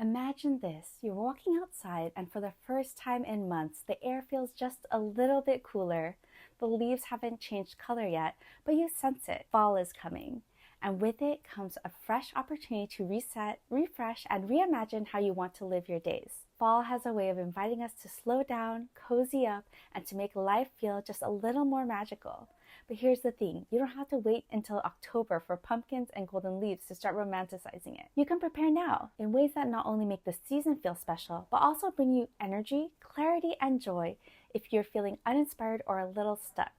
Imagine this, you're walking outside and for the first time in months, the air feels just a little bit cooler. The leaves haven't changed color yet, but you sense it. Fall is coming. And with it comes a fresh opportunity to reset, refresh, and reimagine how you want to live your days. Fall has a way of inviting us to slow down, cozy up, and to make life feel just a little more magical. But here's the thing, you don't have to wait until October for pumpkins and golden leaves to start romanticizing it. You can prepare now in ways that not only make the season feel special, but also bring you energy, clarity, and joy if you're feeling uninspired or a little stuck.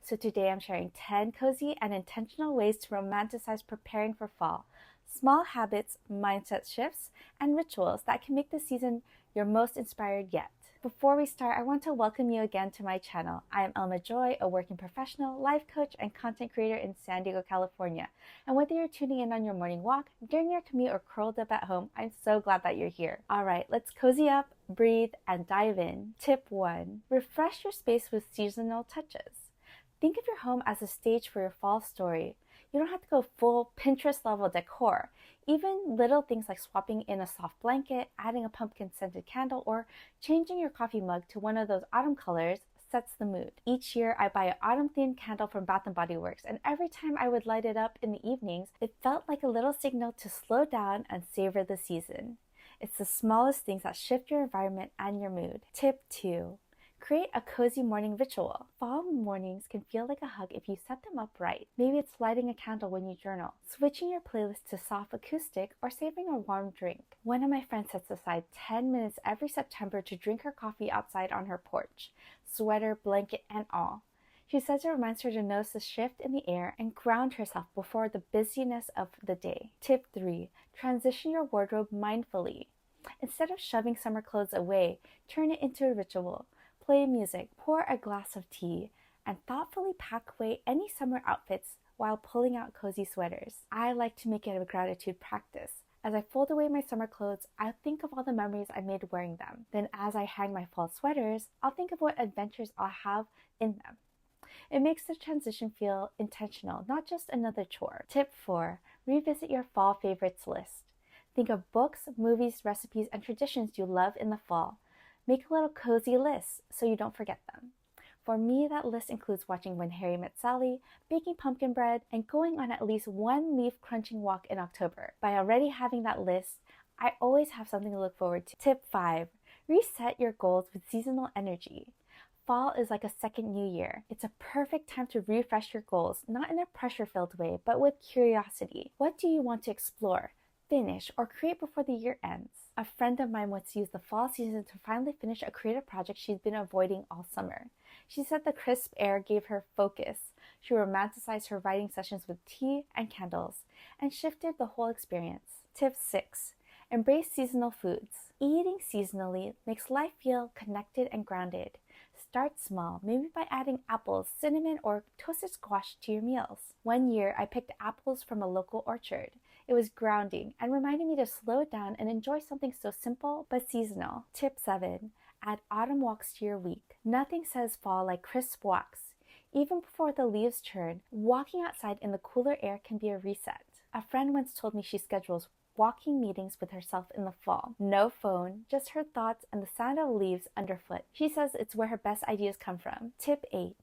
So today I'm sharing 10 cozy and intentional ways to romanticize preparing for fall. Small habits, mindset shifts, and rituals that can make the season your most inspired yet. Before we start, I want to welcome you again to my channel. I am Elma Joy, a working professional, life coach, and content creator in San Diego, California. And whether you're tuning in on your morning walk, during your commute, or curled up at home, I'm so glad that you're here. All right, let's cozy up, breathe, and dive in. Tip 1. Refresh your space with seasonal touches. Think of your home as a stage for your fall story. You don't have to go full Pinterest-level decor. Even little things like swapping in a soft blanket, adding a pumpkin-scented candle, or changing your coffee mug to one of those autumn colors sets the mood. Each year, I buy an autumn-themed candle from Bath & Body Works, and every time I would light it up in the evenings, it felt like a little signal to slow down and savor the season. It's the smallest things that shift your environment and your mood. Tip 2. Create a cozy morning ritual. Fall mornings can feel like a hug if you set them up right. Maybe it's lighting a candle when you journal, switching your playlist to soft acoustic, or savoring a warm drink. One of my friends sets aside 10 minutes every September to drink her coffee outside on her porch, sweater, blanket, and all. She says it reminds her to notice the shift in the air and ground herself before the busyness of the day. Tip 3. Transition your wardrobe mindfully. Instead of shoving summer clothes away, turn it into a ritual. Play music, pour a glass of tea, and thoughtfully pack away any summer outfits while pulling out cozy sweaters. I like to make it a gratitude practice. As I fold away my summer clothes, I'll think of all the memories I made wearing them. Then as I hang my fall sweaters, I'll think of what adventures I'll have in them. It makes the transition feel intentional, not just another chore. Tip 4. Revisit your fall favorites list. Think of books, movies, recipes, and traditions you love in the fall. Make a little cozy list so you don't forget them. For me, that list includes watching When Harry Met Sally, baking pumpkin bread, and going on at least one leaf crunching walk in October. By already having that list, I always have something to look forward to. Tip 5. Reset your goals with seasonal energy. Fall is like a second new year. It's a perfect time to refresh your goals, not in a pressure-filled way, but with curiosity. What do you want to explore, finish, or create before the year ends? A friend of mine once used the fall season to finally finish a creative project she'd been avoiding all summer. She said the crisp air gave her focus. She romanticized her writing sessions with tea and candles, and shifted the whole experience. Tip 6. Embrace seasonal foods. Eating seasonally makes life feel connected and grounded. Start small, maybe by adding apples, cinnamon, or toasted squash to your meals. One year, I picked apples from a local orchard. It was grounding and reminded me to slow down and enjoy something so simple but seasonal. Tip 7. Add autumn walks to your week. Nothing says fall like crisp walks. Even before the leaves turn, walking outside in the cooler air can be a reset. A friend once told me she schedules walking meetings with herself in the fall. No phone, just her thoughts and the sound of leaves underfoot. She says it's where her best ideas come from. Tip 8.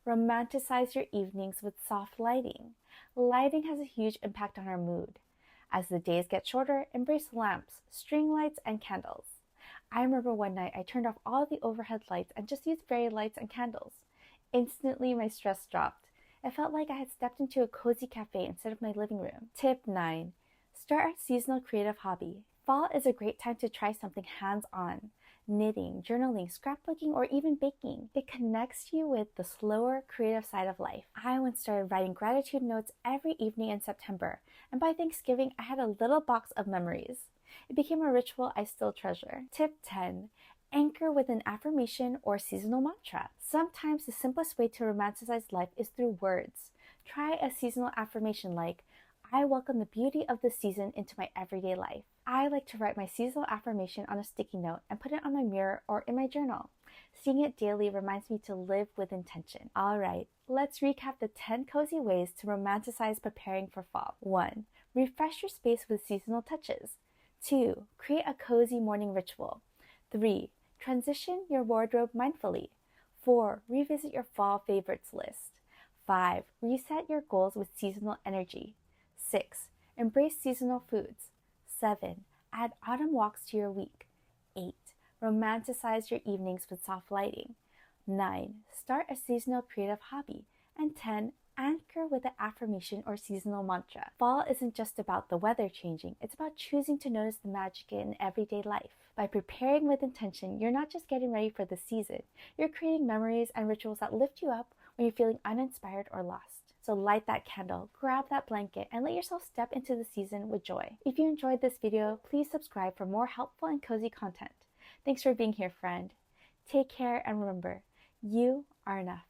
Romanticize your evenings with soft lighting. Lighting has a huge impact on our mood. As the days get shorter, embrace lamps, string lights, and candles. I remember one night I turned off all the overhead lights and just used fairy lights and candles. Instantly, my stress dropped. It felt like I had stepped into a cozy cafe instead of my living room. Tip 9. Start a seasonal creative hobby. Fall is a great time to try something hands-on. Knitting, journaling, scrapbooking, or even baking. It connects you with the slower, creative side of life. I once started writing gratitude notes every evening in September, and by Thanksgiving, I had a little box of memories. It became a ritual I still treasure. Tip 10. Anchor with an affirmation or seasonal mantra. Sometimes the simplest way to romanticize life is through words. Try a seasonal affirmation like, I welcome the beauty of the season into my everyday life. I like to write my seasonal affirmation on a sticky note and put it on my mirror or in my journal. Seeing it daily reminds me to live with intention. All right, let's recap the 10 cozy ways to romanticize preparing for fall. 1. Refresh your space with seasonal touches. 2. Create a cozy morning ritual. 3. Transition your wardrobe mindfully. 4. Revisit your fall favorites list. 5. Reset your goals with seasonal energy. 6. Embrace seasonal foods. 7. Add autumn walks to your week. 8. Romanticize your evenings with soft lighting. 9. Start a seasonal creative hobby. And 10. Anchor with an affirmation or seasonal mantra. Fall isn't just about the weather changing, it's about choosing to notice the magic in everyday life. By preparing with intention, you're not just getting ready for the season, you're creating memories and rituals that lift you up when you're feeling uninspired or lost. So light that candle, grab that blanket, and let yourself step into the season with joy. If you enjoyed this video, please subscribe for more helpful and cozy content. Thanks for being here, friend. Take care and remember, you are enough.